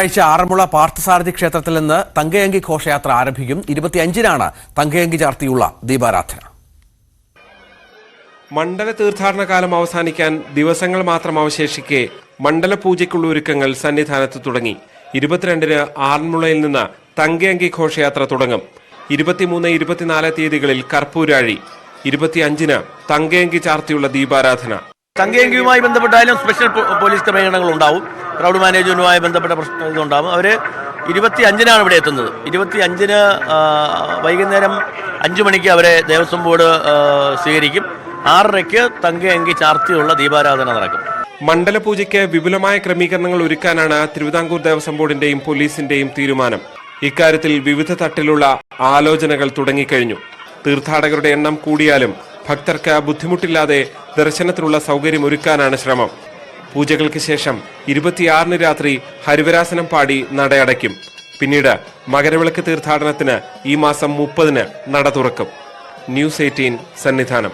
ആഴ്ച ആറന്മുള പാർത്ഥസാരഥി ക്ഷേത്രത്തിൽ നിന്ന് തങ്കയങ്കി ഘോഷയാത്ര ആരംഭിക്കും. 25-നാണ് തങ്കയങ്കി ചാർത്തിയുള്ള ദീപാരാധന. മണ്ഡല തീർത്ഥാടന കാലം അവസാനിക്കാൻ ദിവസങ്ങൾ മാത്രം അവശേഷിക്കെ മണ്ഡല പൂജയ്ക്കുള്ള ഒരുക്കങ്ങൾ സന്നിധാനത്ത് തുടങ്ങി. 22-ന് ആറന്മുളയിൽ നിന്ന് തങ്കയങ്കി ഘോഷയാത്ര തുടങ്ങും. 23, 24 തീയതികളിൽ കർപ്പൂരാഴി, 25-ന് തങ്കയങ്കി ചാർത്തിയുള്ള ദീപാരാധന. തങ്കയങ്കിയുമായി ബന്ധപ്പെട്ടാലും സ്പെഷ്യൽ പോലീസ് ക്രമീകരണങ്ങൾ ഉണ്ടാവും. ക്രൗഡ് മാനേജ്മെന്റുമായി ബന്ധപ്പെട്ട ഇതുണ്ടാവും. അവർ 25-നാണ് ഇവിടെ എത്തുന്നത്. 25-ന് വൈകുന്നേരം 5 മണിക്ക് അവരെ ദേവസ്വം ബോർഡ് സ്വീകരിക്കും. 6:30-ക്ക് തങ്കയങ്കി ചാർത്തിയുള്ള ദീപാരാധന നടക്കും. മണ്ഡല പൂജയ്ക്ക് വിപുലമായ ക്രമീകരണങ്ങൾ ഒരുക്കാനാണ് തിരുവിതാംകൂർ ദേവസ്വം ബോർഡിന്റെയും പോലീസിന്റെയും തീരുമാനം. ഇക്കാര്യത്തിൽ വിവിധ തട്ടിലുള്ള ആലോചനകൾ തുടങ്ങിക്കഴിഞ്ഞു. തീർത്ഥാടകരുടെ എണ്ണം കൂടിയാലും ഭക്തർക്ക് ബുദ്ധിമുട്ടില്ലാതെ ദർശനത്തിനുള്ള സൗകര്യം ഒരുക്കാനാണ് ശ്രമം. പൂജകൾക്ക് ശേഷം 26-ന് രാത്രി ഹരിവരാസനം പാടി നടയടയ്ക്കും. പിന്നീട് മകരവിളക്ക് തീർത്ഥാടനത്തിന് ഈ മാസം 30-ന് നട തുറക്കും. ന്യൂസ് 18 സന്നിധാനം.